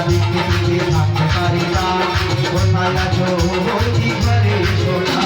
দিকে দিকে থাকতে পারি না কোথায় আছো বৌদি ঘরে সোনা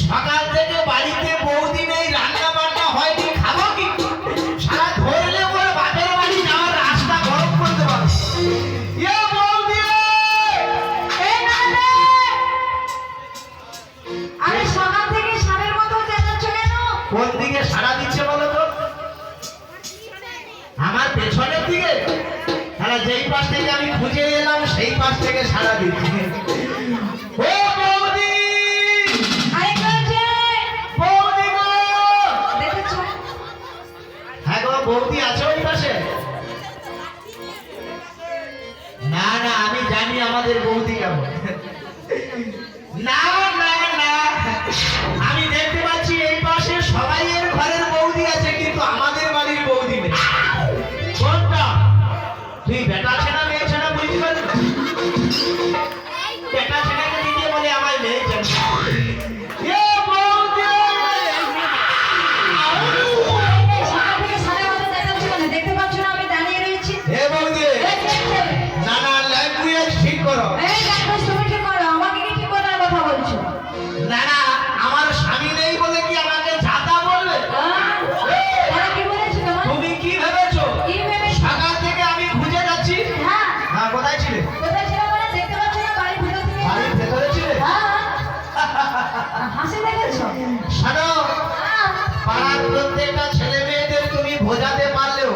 সকাল থেকে বাড়িতে বৌদি নেই, রান্না বান্না হয়নি, খাবো কি? সারা ধরলে বলে বাপের বাড়ি যাওয়ার রাস্তা গরম করতে পারো। আরে সকাল থেকে সারের মতো চেঁচাচ্ছ কেন? কোন দিকে সাড়া দিচ্ছে বলো তো? আমার পেছনের দিকে। তাহলে যেই পাশ থেকে আমি খুঁজে এলাম সেই পাশ থেকে সাড়া দিচ্ছে। ও বৌদি! আরে কি হয়েছে? বৌদি গো! দেখেছো? হ্যাঁ গো, বৌদি আছে ওই পাশে? না না, আমি জানি আমাদের বৌদি কেমন। না না না, আমি দেখতে পাচ্ছি এই পাশে সবাই এর ঘরের বৌদি আছে, কিন্তু আমাদের বাড়ির বৌদি নেই। কোনটা? তুই বেটা ছেনা মেয়ে ছেনা বুঝতে পারলি না? বেটা ছেনাকে দিকে বলে আমায় মেয়ে ছেনা। এ বৌদি! সকাল থেকে সারের মতো চেঁচাচ্ছ কেন? দেখতে পাচ্ছ না আমি দাঁড়িয়ে রয়েছি? এ বৌদি! না না, ল্যাঙ্গুয়েজ ঠিক করো। এই ল্যাঙ্গুয়েজ তুমি ঠিক করো, আমাকে কি ঠিক করার কথা বলছো? না না, আমার স্বামী নেই বলে কি আমাকে যাতা বলবে? তারা কি বলেছে তোমার? তুমি কি ভেবেছো? কি ভেবেছো? সকাল থেকে আমি খুঁজে যাচ্ছি। হ্যাঁ, হ্যাঁ, কোথায় ছিলে? কোথায় ছিল বলে দেখতে পাচ্ছ না বাড়ির ভিতর থেকে? বাড়ির ভেতরে ছিলে? হ্যাঁ, হাসি দেখেছো? শোনো, হ্যাঁ, পাড়ার প্রত্যেকটা ছেলে মেয়েদের তুমি বোঝাতে পারলেও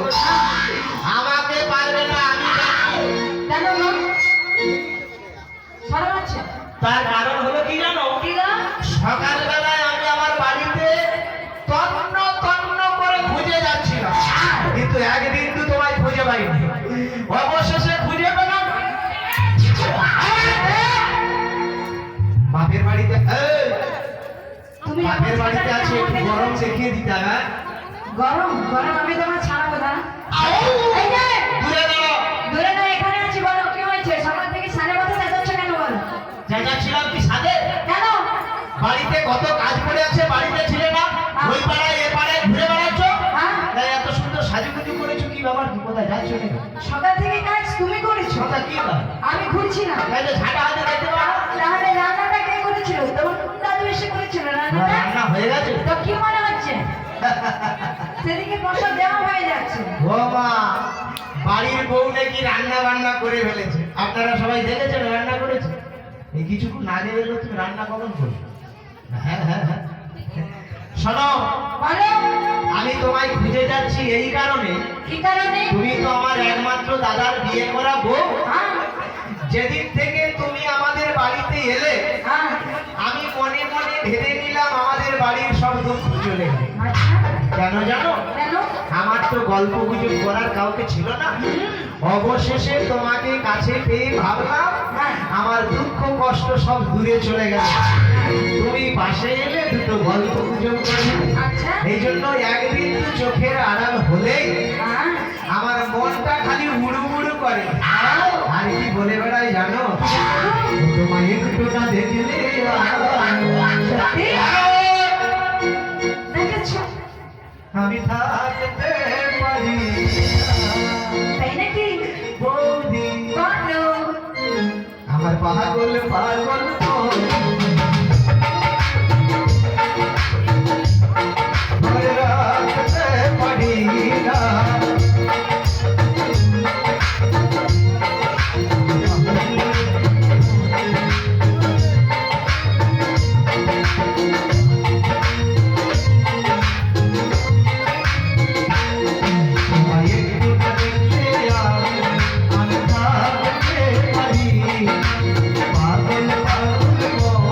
আমাকে পারবে না, আমি জানি। কেন গো? সারা হচ্ছে? তার কারণ হলো কি জানো? কি গো? সকালবেলায় আমি আমার বাড়িতে তন্ন তন্ন করে খুঁজে যাচ্ছিলাম, কিন্তু এক বিন্দু তোমায় খুঁজে পাইনি। অবশেষে খুঁজে পেলাম বাপের বাড়িতে। তুমি বাপের আমার বাড়িতে সাথে আছে, একটু আমাকে গরম বলছো? দেখিয়ে দিতে হবে। গরম গরম আমি তোমার ছাড়াবো না। এই যে, দূরে দাঁড়াও। দূরে না, এখানে আছি, বলো কি হয়েছে? সকাল থেকে সাড়ে মতো চেঁচাচ্ছ কেন বলো? চেঁচাচ্ছিলাম কি সাথে? কেন? বাড়িতে কত কাজ পড়ে আছে, বাড়িতে ছিলে না, ওই পাড়ায় এ পাড়ায় ঘুরে বেড়াচ্ছ। হ্যাঁ, তাই এত সুন্দর সাজুগুজু করেছো, কি ব্যাপার? কি কোথায় যাচ্ছ নাকি? সকাল থেকে কাজ তুমি করেছো, কথা কি ব্যাপার? আমি ঘুরছি না। তাই তো ঝাঁটা হাতে দেখতে পাবো। তাহলে রান্নাটা কে করেছিল? তোমার দাদু এসে করেছিল রান্নাটা? রান্না হয়ে গেছে? তো কি মনে হচ্ছে? সেদিকে কষ্ট দেওয়া হয়ে যাচ্ছে। ও মা, বাড়ির বউ নাকি রান্না বান্না করে ফেলেছে। আপনারা সবাই দেখেছেন রান্না করেছে? এই কিছুক্ষণ আগে এলো, তুমি রান্না কখন করবে? হ্যাঁ হ্যাঁ হ্যাঁ, শোনো, বলো আমি তোমায় খুঁজে যাচ্ছি এই কারণে, কি কারণে? তুমি তো আমার একমাত্র দাদার বিয়ে করা বউ। হ্যাঁ, যেদিন থেকে তুমি আমাদের বাড়িতে এলে, হ্যাঁ, আমি মনে মনে ভেবে নিলাম আমাদের বাড়ির সব দুঃখ চলে গেল। আচ্ছা, কেন জানো? কেন? আমার তো গল্প গুজব করার কাউকে ছিল না। অবশেষে তোমাকে কাছে পেয়ে ভাবলাম হ্যাঁ, আমার দুঃখ কষ্ট সব দূরে চলে গেল। তুমি পাশে এলে, দুটো গল্প গুজব করলে। আচ্ছা, এই জন্য এক বিন্দু চোখের আড়াল হলেই হ্যাঁ, আমার মনটা খালি উড়ু উড়ু করে। আর কি বলে বেড়াই জানো? তোমায় একটু না দেখলে সত্যি? দেখেছো? আমি থাকতে পারি তাই নাকি? বৌদি, বলো। আমার পাগল পাগল ধরে রাখতে পারি না। পাগল পাগল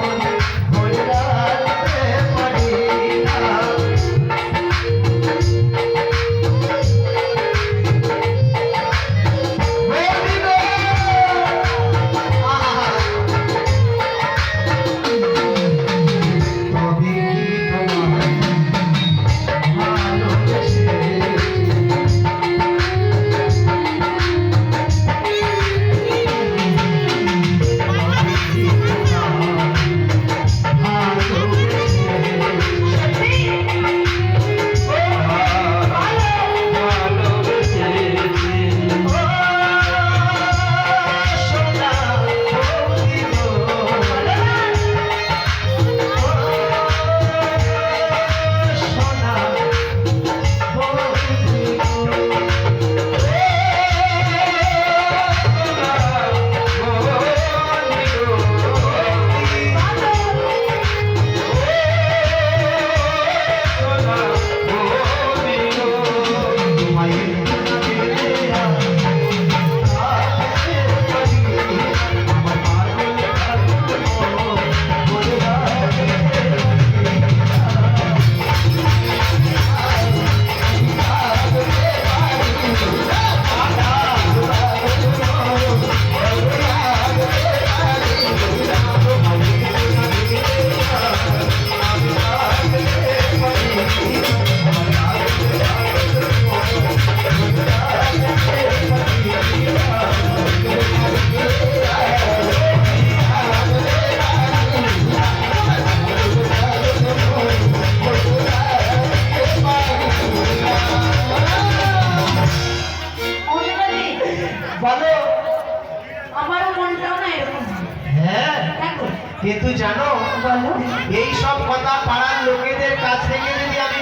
কিন্তু জানো বলো এই সব কথা পাড়ার লোকেদের কাছ থেকে যদি আমি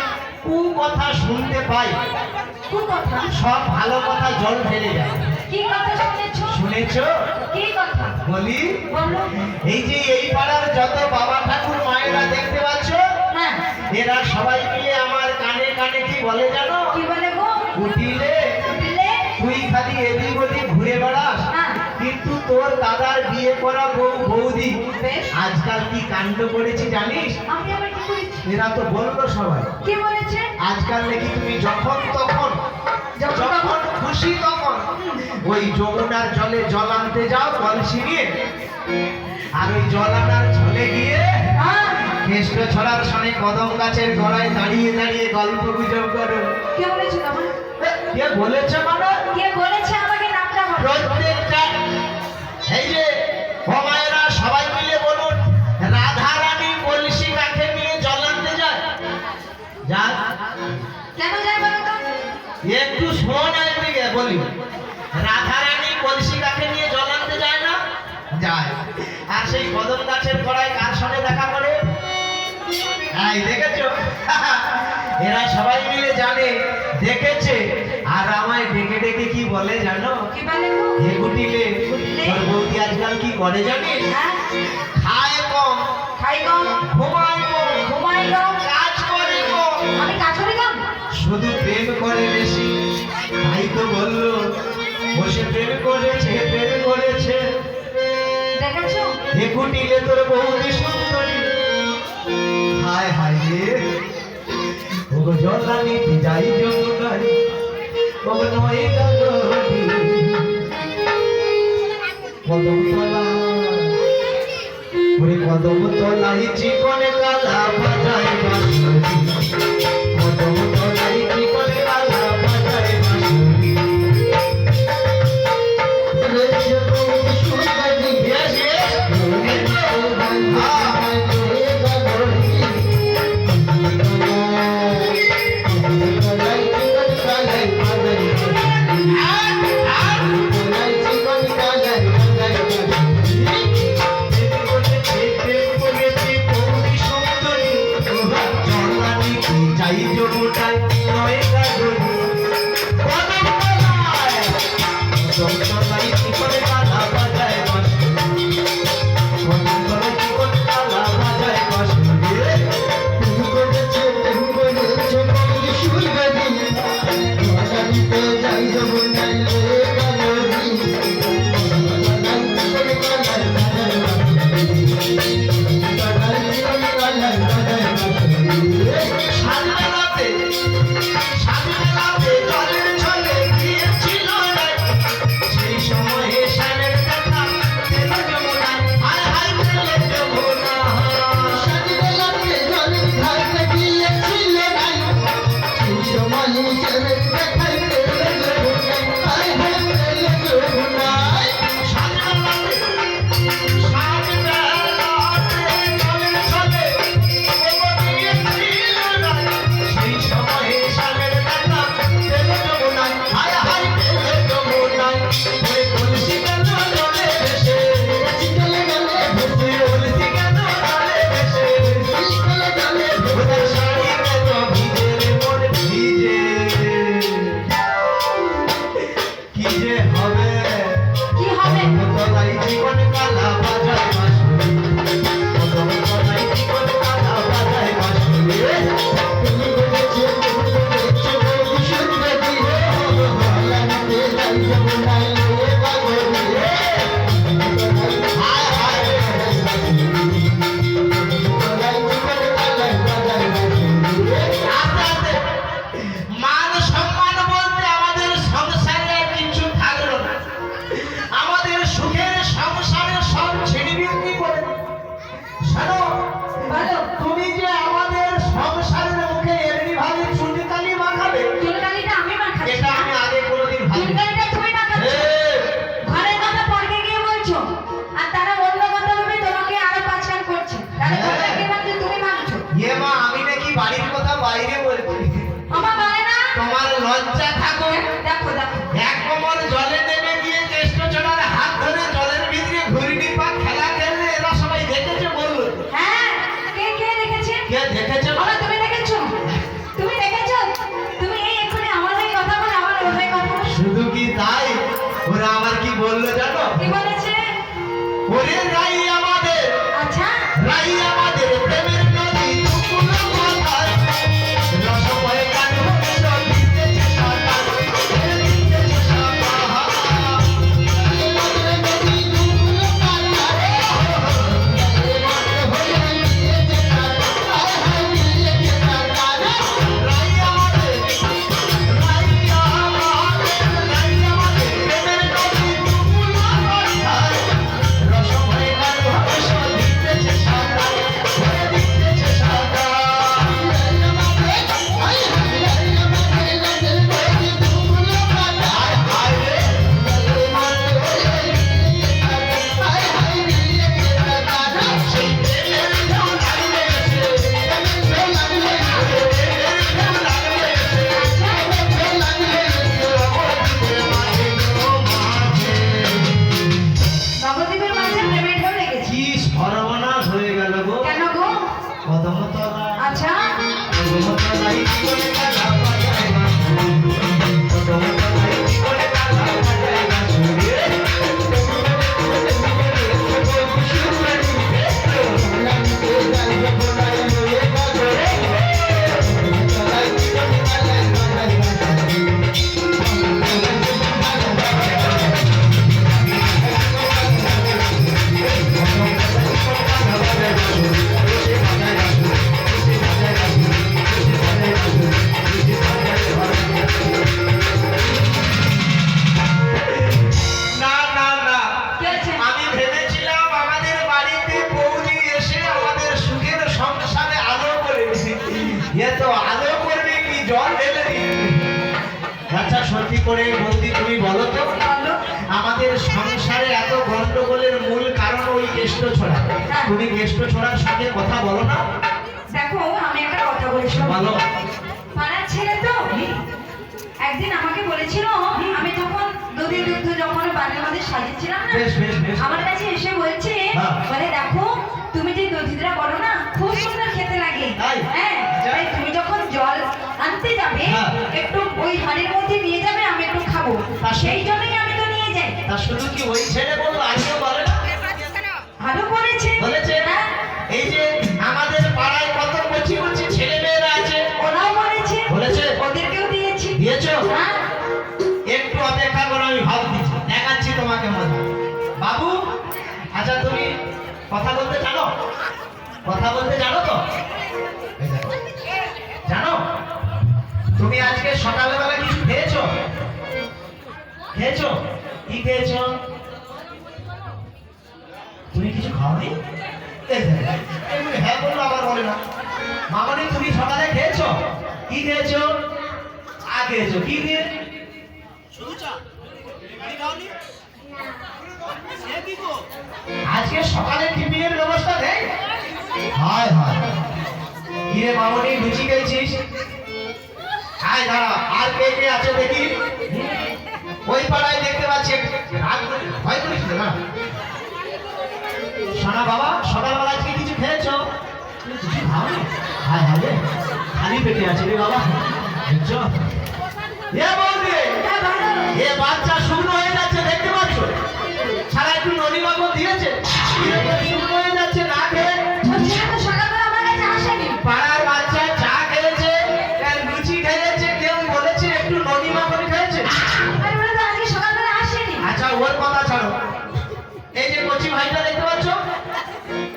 কথা শুনতে পাই, কোন কথা? সব ভালো কথা জল ঢেলে যায়। কি কথা শুনেছো? শুনেছো? কি কথা? বলি, বলো। এই যে এই পাড়ার যত বাবা ঠাকুর মায়েরা দেখতে পাচ্ছ, হ্যাঁ, এরা সবাই মিলে আমার কানে কানে কি বলে জানো? কি বলে গো? উঠিলে উঠলে? তুই খালি এদিক ওদিক ঘুরে বেড়াস, হ্যাঁ। কিন্তু তোর দাদার বিয়ে করা বৌদি বেশ। আজকাল কি কাণ্ড করেছে জানিস? আমি আবার কি করেছি? এরা তো বললো সবাই কি বলেছে? আজকাল নাকি তুমি যখন তখন যখন যখন খুশি তখন ওই যমুনার জলে জল আনতে যাও কলসি নিয়ে, আর ওই জল আনার জলে গিয়ে হ্যাঁ, কেষ্ট ছড়ার সনে কদম গাছের গড়ায় দাঁড়িয়ে দাঁড়িয়ে গল্প গুজব করো। কে বলেছে তোমার? কে বলেছে মানে? কে বলেছে আমাকে নামটা বলো? প্রত্যেকটা এই যে ভমায়েরা সবাই মিলে বলুন, রাধা রানী কলসি কাঠে নিয়ে জল আনতে যায়। যাক, কেন যায় বলো তো? একটু শোন একদিকে বলি, রাধা রানী কলসি কাঠে নিয়ে জল আনতে যায় না? যায়। আর সেই কদম গাছের গোড়ায় কার সঙ্গে দেখা করে? এই দেখেছো? এরা সবাই মিলে জানে, দেখেছে, আর আমায় ডেকে ডেকে কি বলে জানো? কি বলে গো? হে গুটিলে, তোর বৌদি আজকাল কি করে জানিস? হ্যাঁ, খায় কম, খাই কম, ঘুমায় কম, ঘুমাই কম, কাজ করে কম, আমি কাজ করি কম? শুধু প্রেম করে বেশি। তাই তো বললো বসে প্রেম করেছে, প্রেম করেছে। দেখেছো? হে গুটিলে তোর বৌদি সুন্দরী, হায় হায় রে, ওগো জলানি যাই যমুনায়, ওগো নয় গাগরি কদম তলা, ওরে কদম তলাই চিকনে কালা বাজায় বাঁশরি, কদম তলাই চিকনে কালা বাজায় বাঁশরি। Yes, yes. লজ্জা থাকুক। দেখো দেখো এক কোমর জলে নেমে গিয়ে জ্যেষ্ঠ চড়ার হাত ধরে জলের ভিতরে ঘুরিনি পা খেলা খেললে এরা সবাই দেখেছে ওরা আমার কি বললো জানো? কি বলেছে? ওরে রাই আমাদের, আচ্ছা, রাই আমাদের প্রেমের নদী দুকুল মাথায় রসময় গান হলো দিতেছে সাদা, দিতেছে সাদা। রাই আমাদের, রাই আমাদের, রাই আমাদের প্রেমের নদী দুকুল মাথায় রসময় গান হলো দিতেছে সাদা, দিতেছে সাদা। হায় হায় রে, সেই প্রেমের ঢেউ লাগলে এসে, প্রেমের ঢেউ লাগলে এসে, নবদ্বীপের মাঝে প্রেমের ঢেউ লেগেছে। কি সর্বনাশ হয়ে গেল গো। কেন গো? কদমতলা, আচ্ছা, কদমতলায় কি করে কালা বাজায় না, কদমতলায় কি করে কালা বাজায় না সুরে। না না না, কি হয়েছে? আমি ভেবেছিলাম আমাদের বাড়িতে বৌদি এসে আমাদের সুখের সংসারে আলো করে এ তো আলো করবে কি জল ঢেলে দিবে। আচ্ছা সত্যি করে বৌদি তুমি বলো তো, বলো। আমাদের সংসারে এত গন্ডগোলের মূল কারণ ওই কেষ্ট ছড়া। হ্যাঁ। তুমি কেষ্ট ছড়ার সঙ্গে কথা বলো না? দেখো, আমি একটা কথা বলি শোনো। বলো। পাড়ার ছেলে তো একদিন আমাকে বলেছিল, আমি যখন দুধে দুধ যখন বাড়ির মধ্যে সাজিয়েছিলাম না, বেশ বেশ বেশ। আমার কাছে এসে বলছে, হ্যাঁ। বলে দেখো তুমি যে দধিটা করো না খুব সুন্দর খেতে লাগে। তাই? হ্যাঁ, আচ্ছা। তাই তুমি যখন জল আনতে যাবে হ্যাঁ। একটু ওই হাঁড়ির মধ্যে নিয়ে যাবে, আমি একটু খাবো। তা সেই জন্যই আমি তো নিয়ে যাই। তা শুধু কি ওই ছেলে বললো, আর কেউ বলে না? ভালো করেছে। বলেছে? হ্যাঁ, এই যে আমাদের পাড়ায় কত কচি কচি ছেলে মেয়েরা আছে, ওরাও বলেছে। বলেছে? ওদেরকেও দিয়েছি। দিয়েছো? হ্যাঁ, একটু অপেক্ষা করো, আমি ভাব দিচ্ছি, দেখাচ্ছি তোমাকে মজা। বাবু, আচ্ছা তুমি কথা বলতে জানো? কথা বলতে জানো তো? এই দেখো। জানো? তুমি আজকে সকালবেলা কিছু খেয়েছো? খেয়েছো? কি খেয়েছো? তুমি কিছু খাওনি? এই দেখো, এমনি হ্যাঁ বললো আবার বলে না। মামনি তুমি সকালে খেয়েছো? কি খেয়েছো? চা খেয়েছো? কি দিয়ে? আজকে সকালে টিফিনের ব্যবস্থা নেই? হায় হায়, কিরে মামনি লুচি খেয়েছিস? হায় দাঁড়া, আর কে কে আছে দেখি। ওই পাড়ায় দেখতে পাচ্ছি, রাগ করে- ভয় করিস না। শোনা বাবা, সকালবেলা আজকে কিছু খেয়েছো? তুমি কিছু খাওনি? হায় হায় রে, খালি পেটে আছে রে বাবা। বুঝছো? এ বৌদি, হ্যাঁ, ভালো। এ বাচ্চা শুকনো হয়ে যাচ্ছে, দেখতে পাচ্ছ? সারা একটু নদী মাখন দিয়েছে, এরকম শুকনো হয়ে যাচ্ছে না খেয়ে। ওর ছেলে তো সকালবেলা আমার কাছে আসেনি। পাড়ার বাচ্চা চা খেয়েছে, আর লুচি খেয়েছে, কেউ বলেছে একটু নদী মাখন খেয়েছে। আর ওরা তো আজকে সকালবেলা আসেনি। আচ্ছা ওর কথা ছাড়ো, এই যে কচি ভাইটা দেখতে পাচ্ছ?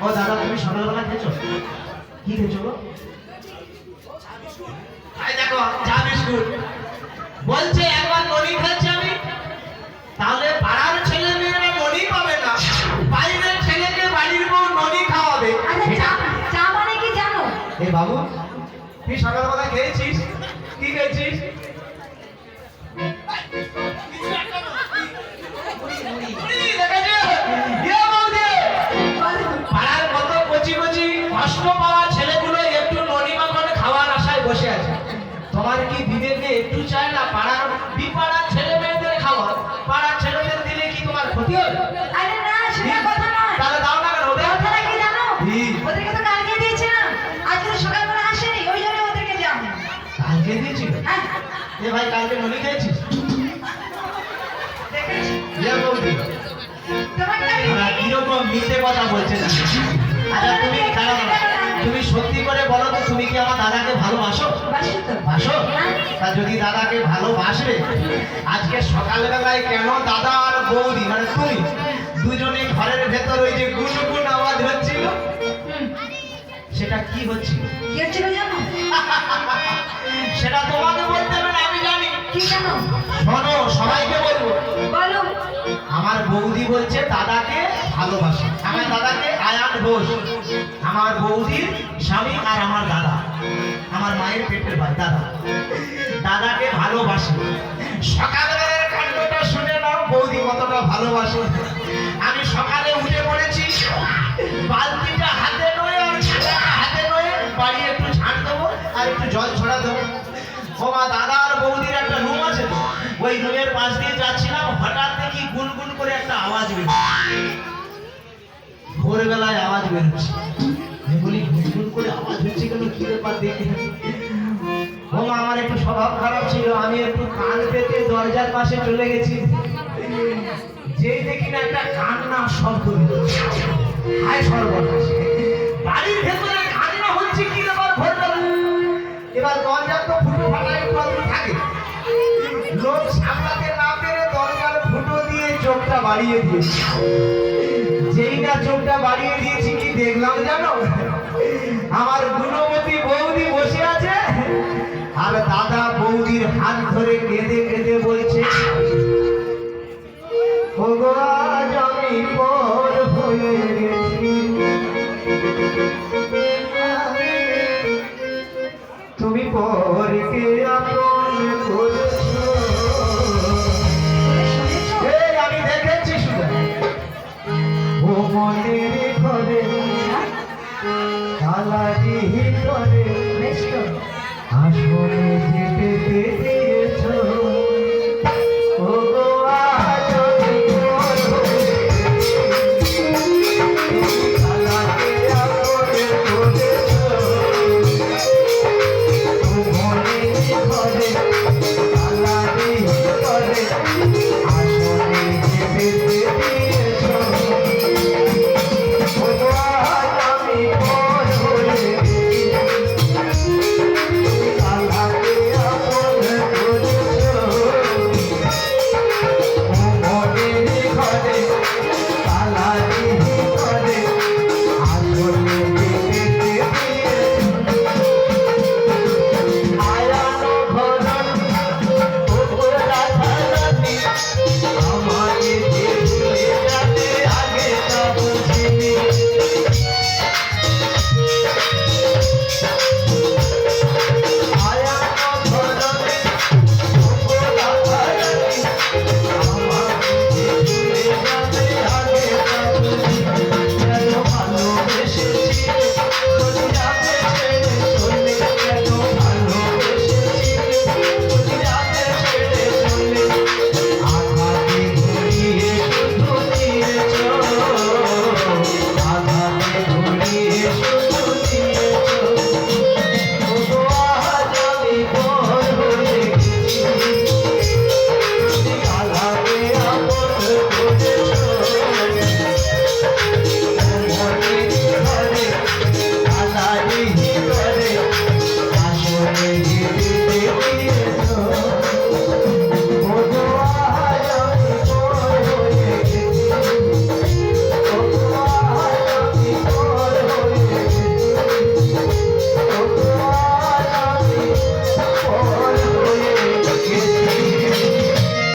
ও দাদা, তুমি সকালবেলা খেয়েছো? কি খেয়েছো গো? এই দেখো, চা বিস্কুট। বলছে একবার ননি খাচ্ছি আমি। তাহলে পাড়ার ছেলে মেয়েরা ননি পাবে না, বাইরের ছেলেকে বাড়ির বউ ননি খাওয়াবে। আচ্ছা, চা মানে কি জানো? এ বাবু, তুই সকালবেলা খেয়েছিস? কি খেয়েছিস? পাড়ার কত কচি কচি কষ্ট পাওয়া ছেলেগুলো একটু ননি মাখন খাওয়ার আশায় বসে আছে। তোমার কি বিবেকে একটু চায় না পাড়ার বিপাড়ার ছেলে মেয়েদের খাওয়া? পাড়ার ছেলেদের দিলে কি তোমার ক্ষতি হবে? আরে না, সেটা কথা নয়। তাহলে দাও না কেন ওদের? কথাটা কি জানো? কি? ওদেরকে তো কালকে দিয়েছিলাম, আজকে তো সকালবেলা আসেনি, ওই জন্য ওদেরকে দাও। বলছে না। আচ্ছা তুমি দাঁড়াও, তুমি সত্যি করে বলো তো, তুমি কি আমার দাদাকে ভালোবাসো? বাসি তো। বাসো? তা যদি দাদাকে ভালোবাসবে, আজকে সকালবেলায় কেন দাদা আর বৌদি মানে তুমি দুজনে ঘরের ভেতর ওই যে গুনগুন আওয়াজ হচ্ছিল, হুম, সেটা কি হচ্ছিল? কি হচ্ছিল জানো? সেটা তোমাকে বলতে হবে না, আমি জানি। কি জানো? শোনো, সবাইকে বলবো। বলো। আমার বৌদি বলছে দাদাকে ভালোবাসে। আমার দাদাকে আয়ান ঘোষ, আমার বৌদির স্বামী আর আমার দাদা, আমার মায়ের পেটের ভাই দাদা, দাদাকে ভালোবাসে। সকালবেলার কাণ্ডটা শুনে নাও, বৌদি কতটা ভালোবাসে। আমি সকালে উঠে পড়েছি, বালতিটা হাতে নয়ে আর ছাতাটা হাতে নয়ে বাড়ি একটু ঝাঁট দেবো আর একটু জল ছড়া দেবো। ও মা, দাদা আর বৌদির একটা রুম আছে তো, ওই রুমের পাশ দিয়ে যাচ্ছিলাম, হঠাৎ দেখি গুনগুন করে একটা আওয়াজ বেরোচ্ছে। ভোরবেলায় আওয়াজ বেরোচ্ছে, আমি বলি গুনগুন করে আওয়াজ হচ্ছে কেন, কি ব্যাপার দেখি। ও মা, আমার একটু স্বভাব খারাপ ছিল, আমি একটু কান পেতে দরজার পাশে চলে গেছি। যেই দেখি না একটা কান্না শব্দ বেরোচ্ছে, হায় সর্বনাশ, বাড়ির ভেতরে কান্না হচ্ছে, কি ব্যাপার ভোরবেলা। এবার দরজা তো ফুটো ফাটা একটু আধটু থাকে, লোক সামলাতে না পেরে দরজার ফুটো দিয়ে চোখটা বাড়িয়ে দিয়েছি। যেই না চোখটা বাড়িয়ে দিয়েছি, কি দেখলাম জানো? আমার গুণবতী বৌদি বসে আছে, আর দাদা বৌদির হাত ধরে কেঁদে কেঁদে